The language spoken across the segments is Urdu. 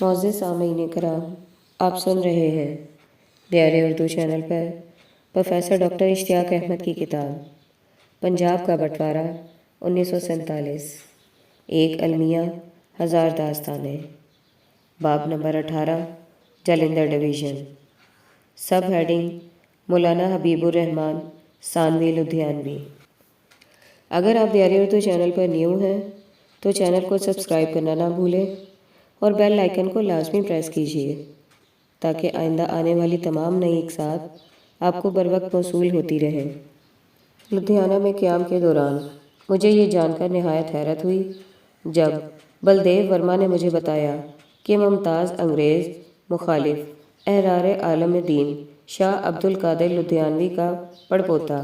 معزز سامعین کرام، آپ سن رہے ہیں بیار اردو چینل پر پروفیسر ڈاکٹر اشتیاق احمد کی کتاب پنجاب کا بٹوارہ 1947، ایک المیہ ہزار داستانیں، باب number 18، Jalandhar division, sub heading مولانا حبیب الرحمن ثانوی لدھیانوی۔ اگر آپ بیار اردو چینل پر نیو ہیں تو چینل کو سبسکرائب کرنا نہ بھولیں اور بیل آئیکن کو لازمی پریس کیجیے تاکہ آئندہ آنے والی تمام نئی اقساط آپ کو بروقت موصول ہوتی رہیں۔ لدھیانہ میں قیام کے دوران مجھے یہ جان کر نہایت حیرت ہوئی جب بلدیو ورما نے مجھے بتایا کہ ممتاز انگریز مخالف احرار عالم دین شاہ عبد القادر لدھیانوی کا پڑپوتا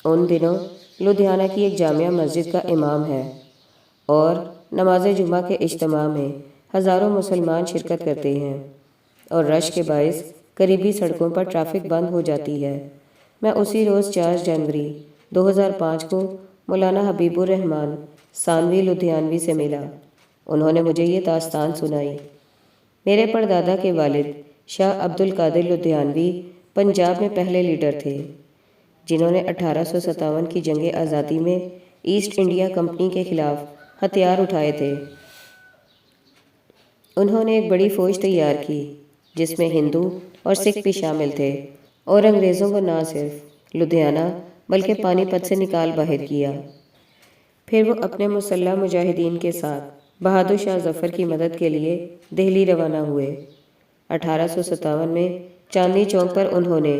ان دنوں لدھیانہ کی ایک جامع مسجد کا امام ہے اور نماز جمعہ کے اجتماع میں ہزاروں مسلمان شرکت کرتے ہیں اور رش کے باعث قریبی سڑکوں پر ٹریفک بند ہو جاتی ہے۔ میں اسی روز 4 جنوری 2005 کو مولانا حبیب الرحمن ثانوی لدھیانوی سے ملا۔ انہوں نے مجھے یہ داستان سنائی۔ میرے پردادا کے والد شاہ عبد القادر لدھیانوی پنجاب میں پہلے لیڈر تھے جنہوں نے 1857 کی جنگ آزادی میں ایسٹ انڈیا کمپنی کے خلاف ہتھیار اٹھائے تھے۔ انہوں نے ایک بڑی فوج تیار کی جس میں ہندو اور سکھ بھی شامل تھے اور انگریزوں کو نہ صرف لدھیانہ بلکہ پانی پت سے نکال باہر کیا۔ پھر وہ اپنے مسلح مجاہدین کے ساتھ بہادر شاہ ظفر کی مدد کے لیے دہلی روانہ ہوئے۔ 1857 میں چاندنی چوک پر انہوں نے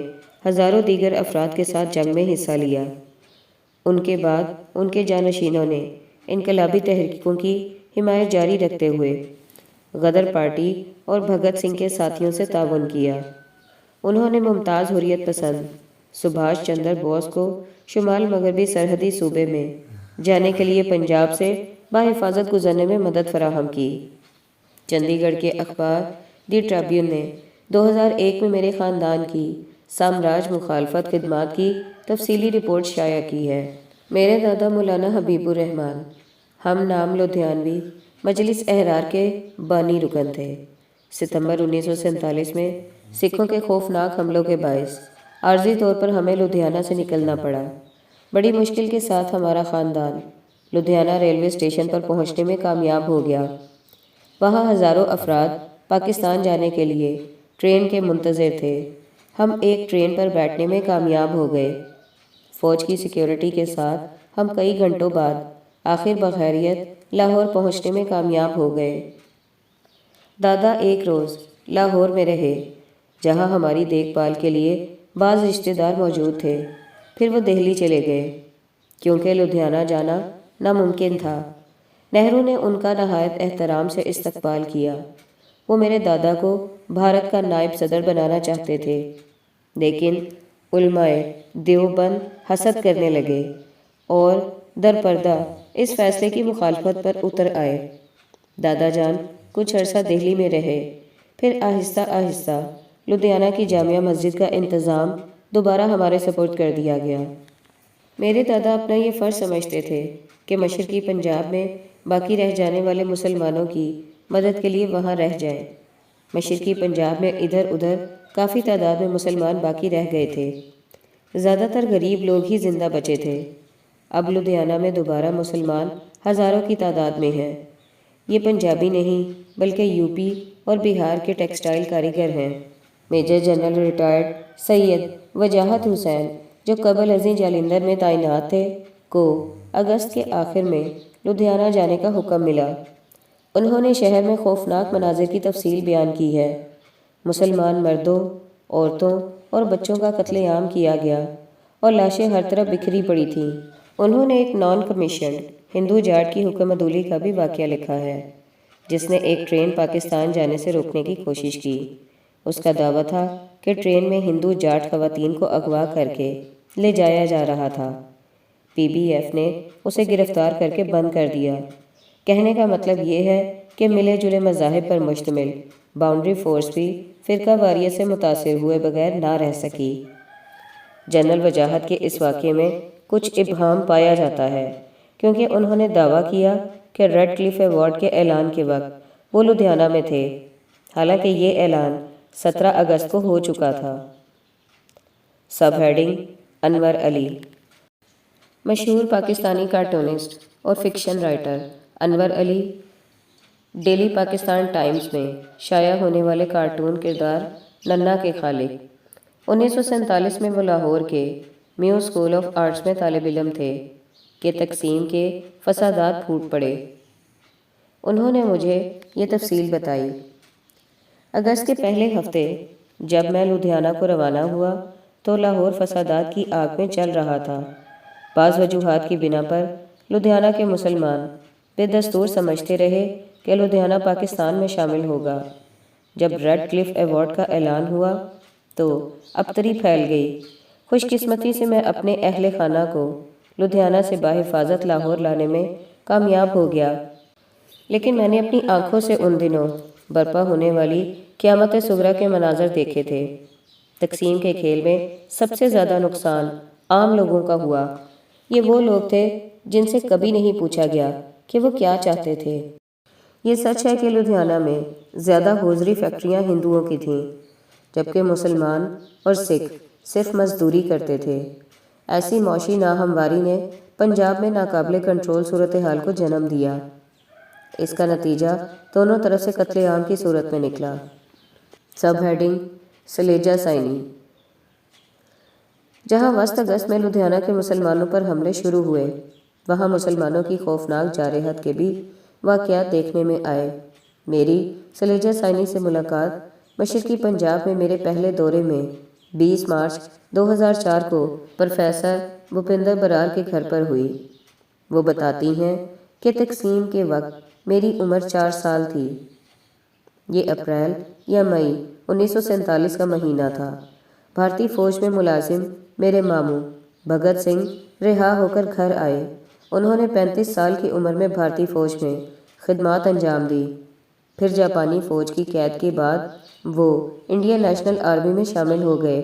ہزاروں دیگر افراد کے ساتھ جنگ میں حصہ لیا۔ ان کے بعد ان کے جانشینوں نے انقلابی تحریکوں کی حمایت جاری رکھتے ہوئے غدر پارٹی اور بھگت سنگھ کے ساتھیوں سے تعاون کیا۔ انہوں نے ممتاز حریت پسند سبھاش چندر بوس کو شمال مغربی سرحدی صوبے میں جانے کے لیے پنجاب سے بحفاظت گزرنے میں مدد فراہم کی۔ چندی گڑھ کے اخبار دی ٹریبیون نے 2001 میں میرے خاندان کی سامراج مخالفت خدمات کی تفصیلی رپورٹ شائع کی ہے۔ میرے دادا مولانا حبیب الرحمن ہم نام لدھیانوی مجلس احرار کے بانی رکن تھے۔ ستمبر 1947 میں سکھوں کے خوفناک حملوں کے باعث عارضی طور پر ہمیں لدھیانہ سے نکلنا پڑا۔ بڑی مشکل کے ساتھ ہمارا خاندان لدھیانہ ریلوے اسٹیشن پر پہنچنے میں کامیاب ہو گیا۔ وہاں ہزاروں افراد پاکستان جانے کے لیے ٹرین کے منتظر تھے۔ ہم ایک ٹرین پر بیٹھنے میں کامیاب ہو گئے۔ فوج کی سیکیورٹی کے ساتھ ہم کئی گھنٹوں بعد آخر بخیریت لاہور پہنچنے میں کامیاب ہو گئے۔ دادا ایک روز لاہور میں رہے جہاں ہماری دیکھ بھال کے لیے بعض رشتہ دار موجود تھے۔ پھر وہ دہلی چلے گئے کیونکہ لدھیانہ جانا ناممکن تھا۔ نہرو نے ان کا نہایت احترام سے استقبال کیا۔ وہ میرے دادا کو بھارت کا نائب صدر بنانا چاہتے تھے لیکن علماء دیوبند حسد کرنے لگے اور درپردہ اس فیصلے کی مخالفت پر اتر آئے۔ دادا جان کچھ عرصہ دہلی میں رہے، پھر آہستہ آہستہ لدھیانہ کی جامع مسجد کا انتظام دوبارہ ہمارے سپرد کر دیا گیا۔ میرے دادا اپنا یہ فرض سمجھتے تھے کہ مشرقی پنجاب میں باقی رہ جانے والے مسلمانوں کی مدد کے لیے وہاں رہ جائیں۔ مشرقی پنجاب میں ادھر ادھر کافی تعداد میں مسلمان باقی رہ گئے تھے، زیادہ تر غریب لوگ ہی زندہ بچے تھے۔ اب لدھیانہ میں دوبارہ مسلمان ہزاروں کی تعداد میں ہیں۔ یہ پنجابی نہیں بلکہ یوپی اور بہار کے ٹیکسٹائل کاریگر ہیں۔ میجر جنرل ریٹائرڈ سید وجاہت حسین جو قبل ازیں جالندھر میں تعینات تھے کو اگست کے آخر میں لدھیانہ جانے کا حکم ملا۔ انہوں نے شہر میں خوفناک مناظر کی تفصیل بیان کی ہے۔ مسلمان مردوں، عورتوں اور بچوں کا قتل عام کیا گیا اور لاشیں ہر طرف بکھری پڑی تھیں۔ انہوں نے ایک نان کمیشنڈ ہندو جاٹ کی حکم عدولی کا بھی واقعہ لکھا ہے جس نے ایک ٹرین پاکستان جانے سے روکنے کی کوشش کی۔ اس کا دعویٰ تھا کہ ٹرین میں ہندو جاٹ خواتین کو اغوا کر کے لے جایا جا رہا تھا۔ پی بی ایف نے اسے گرفتار کر کے بند کر دیا۔ کہنے کا مطلب یہ ہے کہ ملے جلے مذاہب پر مشتمل باؤنڈری فورس بھی فرقہ واریت سے متاثر ہوئے بغیر نہ رہ سکی۔ جنرل وجاہت کے اس واقعے میں کچھ ابہام پایا جاتا ہے کیونکہ انہوں نے دعویٰ کیا کہ ریڈ کلف ایوارڈ کے اعلان کے وقت وہ لدھیانہ میں تھے حالانکہ یہ اعلان 17 اگست کو ہو چکا تھا۔ سب ہیڈنگ: انور علی۔ مشہور پاکستانی کارٹونسٹ اور فکشن رائٹر انور علی ڈیلی پاکستان ٹائمز میں شائع ہونے والے کارٹون کردار ننا کے خالق۔ 1947 میں وہ لاہور کے میو اسکول آف آرٹس میں طالب علم تھے کہ تقسیم کے فسادات پھوٹ پڑے۔ انہوں نے مجھے یہ تفصیل بتائی۔ اگست کے پہلے ہفتے جب میں لدھیانہ کو روانہ ہوا تو لاہور فسادات کی آگ میں چل رہا تھا۔ بعض وجوہات کی بنا پر لدھیانہ کے مسلمان بے دستور سمجھتے رہے کہ لدھیانہ پاکستان میں شامل ہوگا۔ جب ریڈ کلف ایوارڈ کا اعلان ہوا تو ابتری پھیل گئی۔ خوش قسمتی سے میں اپنے اہل خانہ کو لدھیانہ سے بحفاظت لاہور لانے میں کامیاب ہو گیا، لیکن میں نے اپنی آنکھوں سے ان دنوں برپا ہونے والی قیامت صغریٰ کے مناظر دیکھے تھے۔ تقسیم کے کھیل میں سب سے زیادہ نقصان عام لوگوں کا ہوا۔ یہ وہ لوگ تھے جن سے کبھی نہیں پوچھا گیا کہ وہ کیا چاہتے تھے۔ یہ سچ ہے کہ لدھیانہ میں زیادہ ہوزری فیکٹریاں ہندوؤں کی تھیں، جبکہ مسلمان اور سکھ صرف مزدوری کرتے تھے۔ ایسی معاشی ناہمواری نے پنجاب میں ناقابل کنٹرول صورتحال کو جنم دیا۔ اس کا نتیجہ دونوں طرف سے قتل عام کی صورت میں نکلا۔ سب ہیڈنگ: سلیجہ سائنی۔ جہاں وسط اگست میں لدھیانہ کے مسلمانوں پر حملے شروع ہوئے، وہاں مسلمانوں کی خوفناک جارحیت کے بھی واقعات دیکھنے میں آئے۔ میری سلیجہ سائنی سے ملاقات مشرقی پنجاب میں میرے پہلے دورے میں 20 مارچ 2004 کو پروفیسر بھوپندر برار کے گھر پر ہوئی۔ وہ بتاتی ہیں کہ تقسیم کے وقت میری عمر 4 سال تھی۔ یہ اپریل یا مئی 1947 کا مہینہ تھا۔ بھارتی فوج میں ملازم میرے ماموں بھگت سنگھ رہا ہو کر گھر آئے۔ انہوں نے 35 سال کی عمر میں بھارتی فوج میں خدمات انجام دی۔ پھر جاپانی فوج کی قید کے بعد وہ انڈین نیشنل آرمی میں شامل ہو گئے۔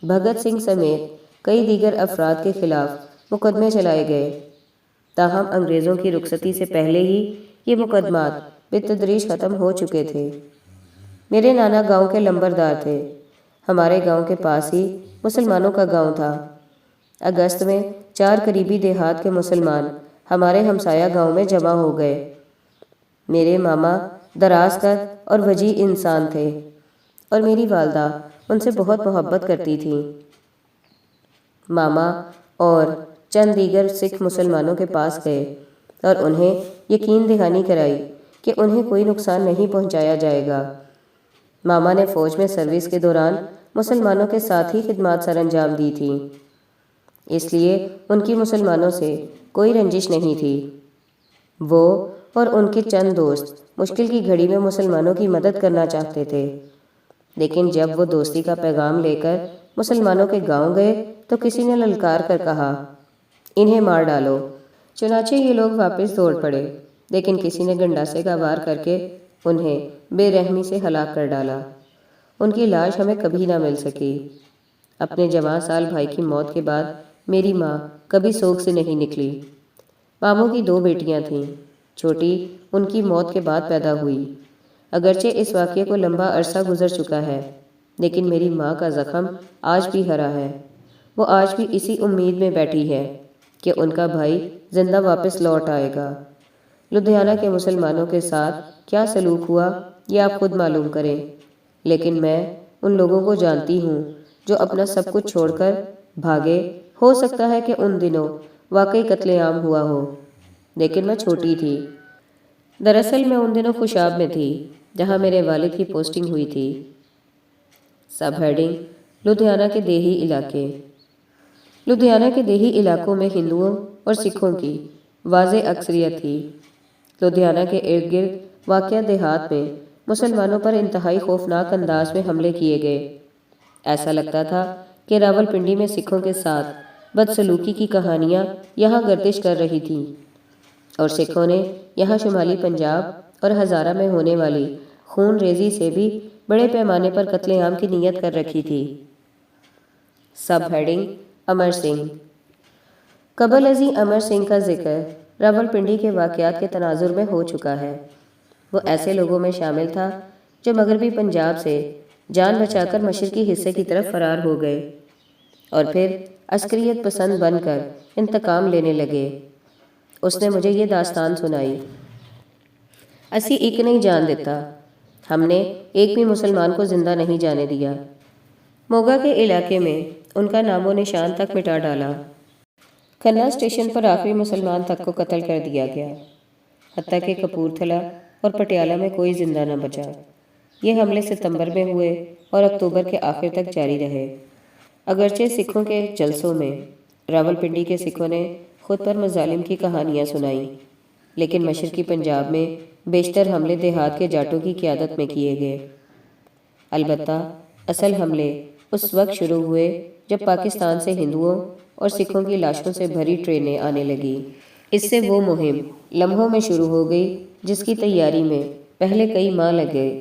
بھگت سنگھ سمیت کئی دیگر افراد کے خلاف مقدمے چلائے گئے، تاہم انگریزوں کی رخصتی سے پہلے ہی یہ مقدمات بالتدریج ختم ہو چکے تھے۔ میرے نانا گاؤں کے لمبردار تھے۔ ہمارے گاؤں کے پاس ہی مسلمانوں کا گاؤں تھا۔ اگست میں 4 قریبی دیہات کے مسلمان ہمارے ہمسایہ گاؤں میں جمع ہو گئے۔ میرے ماما دراز قد اور وجیح انسان تھے اور میری والدہ ان سے بہت محبت کرتی تھیں۔ ماما اور چند دیگر سکھ مسلمانوں کے پاس گئے اور انہیں یقین دہانی کرائی کہ انہیں کوئی نقصان نہیں پہنچایا جائے گا۔ ماما نے فوج میں سروس کے دوران مسلمانوں کے ساتھ ہی خدمات سر انجام دی تھیں، اس لیے ان کی مسلمانوں سے کوئی رنجش نہیں تھی۔ وہ اور ان کے چند دوست مشکل کی گھڑی میں مسلمانوں کی مدد کرنا چاہتے تھے، لیکن جب وہ دوستی کا پیغام لے کر مسلمانوں کے گاؤں گئے تو کسی نے للکار کر کہا، انہیں مار ڈالو۔ چنانچہ یہ لوگ واپس دوڑ پڑے، لیکن کسی نے گنڈاسے کا وار کر کے انہیں بے رحمی سے ہلاک کر ڈالا۔ ان کی لاش ہمیں کبھی نہ مل سکی۔ اپنے جوان سال بھائی کی موت کے بعد میری ماں کبھی سوگ سے نہیں نکلی۔ ماموں کی 2 بیٹیاں تھیں، چھوٹی ان کی موت کے بعد پیدا ہوئی۔ اگرچہ اس واقعے کو لمبا عرصہ گزر چکا ہے، لیکن میری ماں کا زخم آج بھی ہرا ہے۔ وہ آج بھی اسی امید میں بیٹھی ہے کہ ان کا بھائی زندہ واپس لوٹ آئے گا۔ لدھیانہ کے مسلمانوں کے ساتھ کیا سلوک ہوا یہ آپ خود معلوم کریں، لیکن میں ان لوگوں کو جانتی ہوں جو اپنا سب کچھ چھوڑ کر بھاگے۔ ہو سکتا ہے کہ ان دنوں واقعی قتل عام ہوا ہو، لیکن میں چھوٹی تھی۔ دراصل میں ان دنوں خوشاب میں تھی جہاں میرے والد کی پوسٹنگ ہوئی تھی۔ سب ہیڈنگ: لدھیانہ کے دیہی علاقے۔ لدھیانہ کے دیہی علاقوں میں ہندوؤں اور سکھوں کی واضح اکثریت تھی۔ لدھیانہ کے ارد گرد واقع دیہات میں مسلمانوں پر انتہائی خوفناک انداز میں حملے کیے گئے۔ ایسا لگتا تھا کہ راولپنڈی میں سکھوں کے ساتھ بدسلوکی کی کہانیاں یہاں گردش کر رہی تھیں، اور سکھوں نے یہاں شمالی پنجاب اور ہزارہ میں ہونے والی خون ریزی سے بھی بڑے پیمانے پر قتل عام کی نیت کر رکھی تھی۔ Sub heading: Amar Singh. قبل ازیں امر سنگھ کا ذکر راولپنڈی کے واقعات کے تناظر میں ہو چکا ہے۔ وہ ایسے لوگوں میں شامل تھا جو مغربی پنجاب سے جان بچا کر مشرقی حصے کی طرف فرار ہو گئے اور پھر عسکریت پسند بن کر انتقام لینے لگے۔ اس نے مجھے یہ داستان سنائی، اسی ایک نہیں جان دیتا، ہم نے ایک بھی مسلمان کو زندہ نہیں جانے دیا۔ موگا کے علاقے میں ان کا نام و نشان تک مٹا ڈالا۔ کھنہ اسٹیشن پر آخری مسلمان تک کو قتل کر دیا گیا، حتیٰ کہ کپورتھلا اور پٹیالہ میں کوئی زندہ نہ بچا۔ یہ حملے ستمبر میں ہوئے اور اکتوبر کے آخر تک جاری رہے۔ اگرچہ سکھوں کے جلسوں میں راولپنڈی کے سکھوں نے خود پر مظالم کی کہانیاں سنائیں، لیکن مشرقی پنجاب میں بیشتر حملے دیہات کے جاٹوں کی قیادت میں کیے گئے۔ البتہ اصل حملے اس وقت شروع ہوئے جب پاکستان سے ہندوؤں اور سکھوں کی لاشوں سے بھری ٹرینیں آنے لگیں۔ اس سے وہ مہم لمحوں میں شروع ہو گئی جس کی تیاری میں پہلے کئی ماہ لگ گئے۔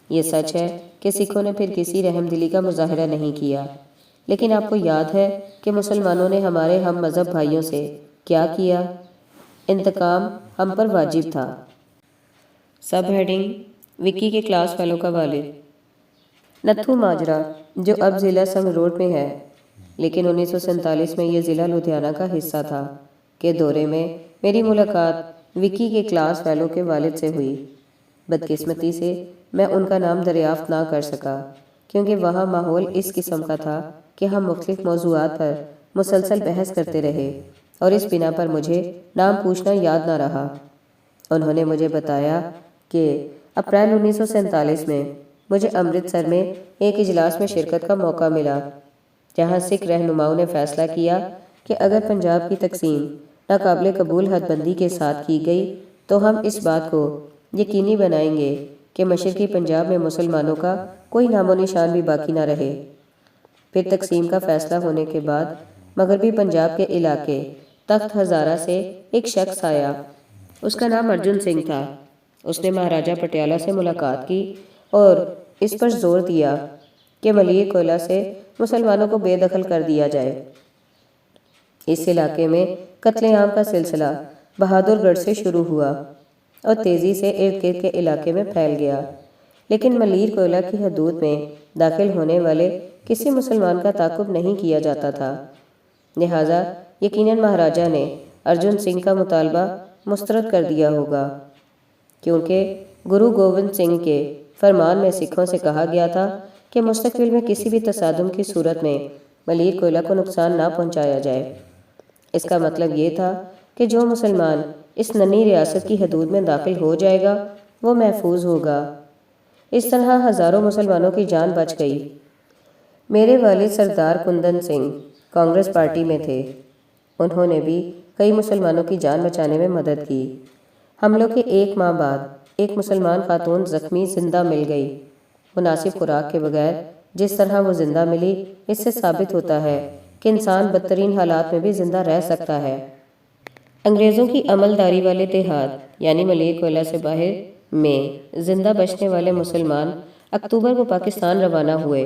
یہ سچ ہے کہ سکھوں نے پھر کسی رحم دلی کا مظاہرہ نہیں کیا، لیکن آپ کو یاد ہے کہ مسلمانوں نے ہمارے ہم مذہب بھائیوں سے کیا کیا؟ انتقام ہم پر واجب تھا۔ سب ہیڈنگ: وکی کے کلاس فیلو کا والد۔ نتھو ماجرا، جو اب ضلع سنگروڈ میں ہے لیکن 1947 میں یہ ضلع لدھیانہ کا حصہ تھا، کے دورے میں میری ملاقات وکی کے کلاس فیلو کے والد سے ہوئی۔ بدقسمتی سے میں ان کا نام دریافت نہ کر سکا، کیونکہ وہاں ماحول اس قسم کا تھا کہ ہم مختلف موضوعات پر مسلسل بحث کرتے رہے اور اس بنا پر مجھے نام پوچھنا یاد نہ رہا۔ انہوں نے مجھے بتایا کہ اپریل 1947 میں مجھے امرتسر میں ایک اجلاس میں شرکت کا موقع ملا، جہاں سکھ رہنماؤں نے فیصلہ کیا کہ اگر پنجاب کی تقسیم ناقابل قبول حد بندی کے ساتھ کی گئی تو ہم اس بات کو یقینی بنائیں گے کہ مشرقی پنجاب میں مسلمانوں کا کوئی نام و نشان بھی باقی نہ رہے۔ پھر تقسیم کا فیصلہ ہونے کے بعد مغربی پنجاب کے علاقے تخت ہزارہ سے ایک شخص آیا، اس کا نام ارجن سنگھ تھا۔ اس نے مہاراجہ پٹیالہ سے ملاقات کی اور اس پر زور دیا کہ ملیر کوئلہ سے مسلمانوں کو بے دخل کر دیا جائے۔ اس علاقے میں قتل عام کا سلسلہ بہادر گڑھ سے شروع ہوا اور تیزی سے ارد گرد کے علاقے میں پھیل گیا، لیکن ملیر کوئلہ کی حدود میں داخل ہونے والے کسی مسلمان کا تعاقب نہیں کیا جاتا تھا، لہٰذا یقیناً مہاراجہ نے ارجن سنگھ کا مطالبہ مسترد کر دیا ہوگا، کیونکہ گرو گوبند سنگھ کے فرمان میں سکھوں سے کہا گیا تھا کہ مستقبل میں کسی بھی تصادم کی صورت میں ملیر کوئلہ کو نقصان نہ پہنچایا جائے۔ اس کا مطلب یہ تھا کہ جو مسلمان اس ننھی ریاست کی حدود میں داخل ہو جائے گا وہ محفوظ ہوگا۔ اس طرح ہزاروں مسلمانوں کی جان بچ گئی۔ میرے والد سردار کندن سنگھ کانگریس پارٹی میں تھے، انہوں نے بھی کئی مسلمانوں کی جان بچانے میں مدد کی۔ حملوں کے ایک ماہ بعد ایک مسلمان خاتون زخمی زندہ مل گئی۔ مناسب خوراک کے بغیر جس طرح وہ زندہ ملی، اس سے ثابت ہوتا ہے کہ انسان بدترین حالات میں بھی زندہ رہ سکتا ہے۔ انگریزوں کی عمل داری والے دیہات یعنی ملیر کوئلہ سے باہر میں زندہ بچنے والے مسلمان اکتوبر کو پاکستان روانہ ہوئے،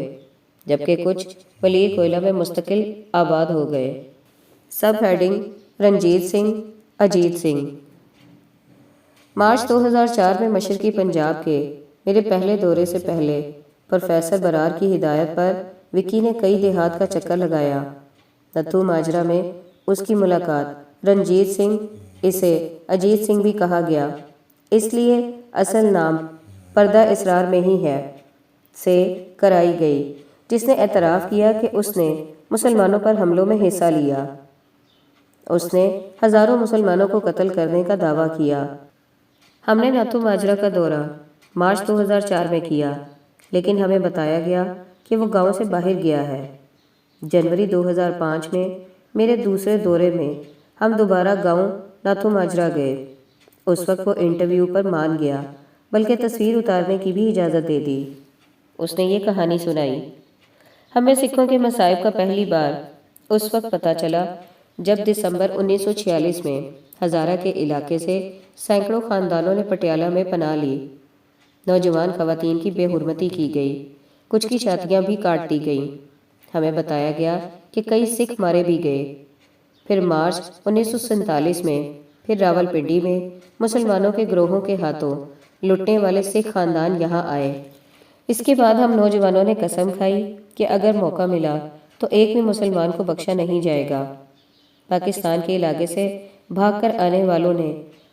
جبکہ کچھ ملیر کوئلہ میں مستقل آباد ہو گئے۔ Sub heading: Ranjit Singh, Ajit Singh. مارچ 2004 میں مشرقی پنجاب کے میرے پہلے دورے سے پہلے پروفیسر برار کی ہدایت پر وکی نے کئی دیہات کا چکر لگایا۔ نتھو ماجرا میں اس کی ملاقات رنجیت سنگھ، اسے اجیت سنگھ بھی کہا گیا، اس لیے اصل نام پردہ اسرار میں ہی ہے، سے کرائی گئی، جس نے اعتراف کیا کہ اس نے مسلمانوں پر حملوں میں حصہ لیا۔ اس نے ہزاروں مسلمانوں کو قتل کرنے کا دعویٰ کیا۔ ہم نے نتھو ماجرا کا دورہ مارچ 2004 میں کیا، لیکن ہمیں بتایا گیا کہ وہ گاؤں سے باہر گیا ہے۔ جنوری 2005 میں میرے دوسرے دورے میں ہم دوبارہ گاؤں نتھو ماجرا گئے۔ اس وقت وہ انٹرویو پر مان گیا، بلکہ تصویر اتارنے کی بھی اجازت دے دی۔ اس نے یہ کہانی سنائی: ہمیں سکھوں کے مصائب کا پہلی بار اس وقت پتہ چلا جب دسمبر 1946 میں ہزارہ کے علاقے سے سینکڑوں خاندانوں نے پٹیالہ میں پناہ لی۔ نوجوان خواتین کی بے حرمتی کی گئی، کچھ کی چھاتیاں بھی کاٹ دی گئیں۔ ہمیں بتایا گیا کہ کئی سکھ مارے بھی گئے۔ پھر مارچ 1947 میں پھر راولپنڈی میں مسلمانوں کے گروہوں کے ہاتھوں لٹنے والے سکھ خاندان یہاں آئے۔ اس کے بعد ہم نوجوانوں نے قسم کھائی کہ اگر موقع ملا تو ایک بھی مسلمان کو بخشا نہیں جائے گا۔ پاکستان کے علاقے سے بھاگ کر آنے والوں نے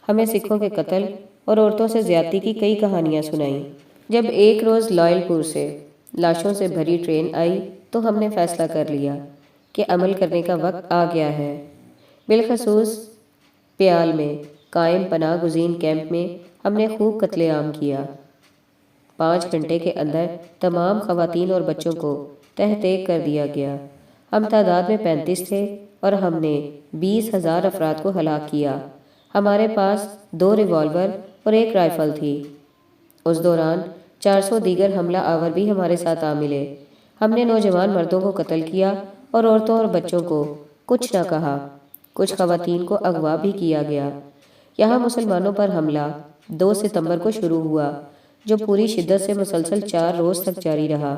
ہمیں سکھوں کے قتل اور عورتوں سے زیادتی کی کئی کہانیاں سنائیں۔ جب ایک روز لائل پور سے لاشوں سے بھری ٹرین آئی تو ہم نے فیصلہ کر لیا کہ عمل کرنے کا وقت آ گیا ہے۔ بالخصوص پیال میں قائم پناہ گزین کیمپ میں ہم نے خوب قتل عام کیا۔ 5 گھنٹے کے اندر تمام خواتین اور بچوں کو تہہ تیگ کر دیا گیا۔ ہم تعداد میں 35 تھے اور ہم نے 20,000 افراد کو ہلاک کیا۔ ہمارے پاس 2 ریوالور اور 1 رائفل تھی۔ اس دوران 400 دیگر حملہ آور بھی ہمارے ساتھ آ ملے۔ ہم نے نوجوان مردوں کو قتل کیا اور عورتوں اور بچوں کو کچھ نہ کہا۔ کچھ خواتین کو اغوا بھی کیا گیا۔ یہاں مسلمانوں پر حملہ 2 ستمبر کو شروع ہوا جو پوری شدت سے مسلسل 4 روز تک جاری رہا۔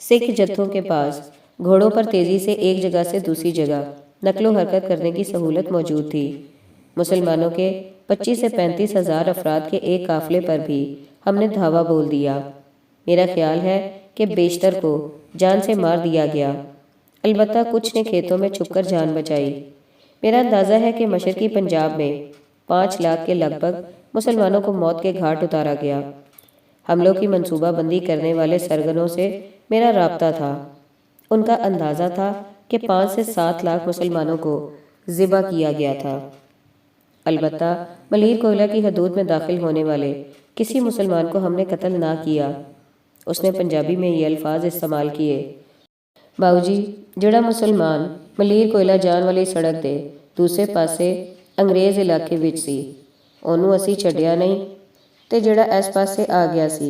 سکھ جتھوں کے پاس گھوڑوں پر تیزی سے ایک جگہ سے دوسری جگہ نقل و حرکت کرنے کی سہولت موجود تھی۔ مسلمانوں کے 25 سے 35,000 افراد کے ایک قافلے پر بھی ہم نے دھاوا بول دیا۔ میرا خیال ہے کہ بیشتر کو جان سے مار دیا گیا، البتہ کچھ نے کھیتوں میں چھپ کر جان بچائی۔ میرا اندازہ ہے کہ مشرقی پنجاب میں 5 لاکھ کے لگ بھگ مسلمانوں کو موت کے گھاٹ اتارا گیا۔ حملوں کی منصوبہ بندی کرنے والے سرگنوں سے میرا رابطہ تھا۔ ان کا اندازہ تھا کہ 5 سے 7 لاکھ مسلمانوں کو ذبح کیا گیا تھا۔ البتہ ملیر کوئلہ کی حدود میں داخل ہونے والے کسی مسلمان کو ہم نے قتل نہ کیا۔ اس نے پنجابی میں یہ الفاظ استعمال کیے: باؤ جی جڑا مسلمان ملیر کوئلہ جان والی سڑک دے دوسرے پاسے انگریز علاقے وچ سی ਉਹਨੂੰ ਅਸੀਂ ਛੱਡਿਆ ਨਹੀਂ ਤੇ ਜਿਹੜਾ ਇਸ ਪਾਸੇ ਆ ਗਿਆ ਸੀ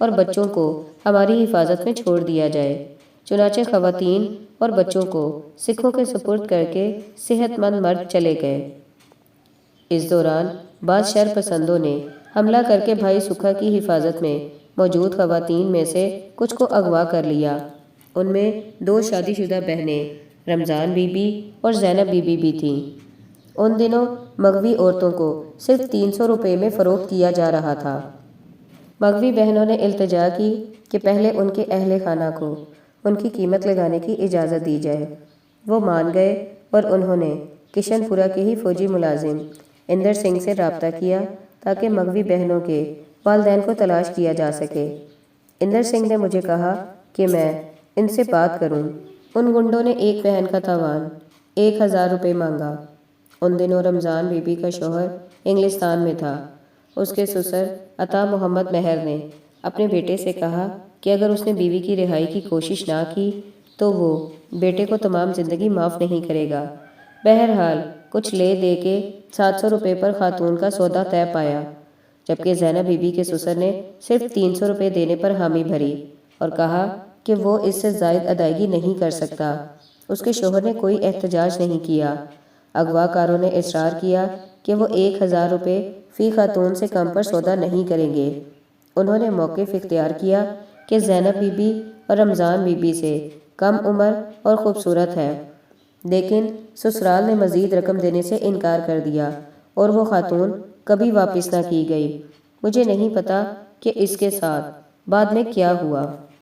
اور بچوں کو ہماری حفاظت میں چھوڑ دیا جائے۔ چنانچہ خواتین اور بچوں کو سکھوں کے سپرد کر کے صحت مند مرد چلے گئے۔ اس دوران بعض شر پسندوں نے حملہ کر کے بھائی سکھا کی حفاظت میں موجود خواتین میں سے کچھ کو اغوا کر لیا۔ ان میں 2 شادی شدہ بہنیں رمضان بی بی اور زینب بی بی بھی تھیں۔ ان دنوں مغوی عورتوں کو صرف 300 روپے میں فروخت کیا جا رہا تھا۔ مغوی بہنوں نے التجا کی کہ پہلے ان کے اہل خانہ کو ان کی قیمت لگانے کی اجازت دی جائے۔ وہ مان گئے اور انہوں نے کشن پورہ کے ہی فوجی ملازم اندر سنگھ سے رابطہ کیا تاکہ مغوی بہنوں کے والدین کو تلاش کیا جا سکے۔ اندر سنگھ نے مجھے کہا کہ میں ان سے بات کروں۔ ان گنڈوں نے ایک بہن کا تاوان 1000 روپے مانگا۔ ان دنوں رمضان بی بی کا شوہر انگلستان میں تھا۔ اس کے سسر عطا محمد مہر نے اپنے بیٹے سے کہا کہ اگر اس نے بیوی کی رہائی کی کوشش نہ کی تو وہ بیٹے کو تمام زندگی معاف نہیں کرے گا۔ بہرحال کچھ لے دے کے 700 روپے پر خاتون کا سودا طے پایا، جبکہ زینب بی بی کے سسر نے صرف 300 روپے دینے پر حامی بھری اور کہا کہ وہ اس سے زائد ادائیگی نہیں کر سکتا۔ اس کے شوہر نے کوئی احتجاج نہیں کیا۔ اغوا کاروں نے اصرار کیا کہ وہ 1000 روپے فی خاتون سے کم پر سودا نہیں کریں گے۔ انہوں نے موقف اختیار کیا کہ زینب بی بی اور رمضان بی بی سے کم عمر اور خوبصورت ہے، لیکن سسرال نے مزید رقم دینے سے انکار کر دیا اور وہ خاتون کبھی واپس نہ کی گئی۔ مجھے نہیں پتا کہ اس کے ساتھ بعد میں کیا ہوا۔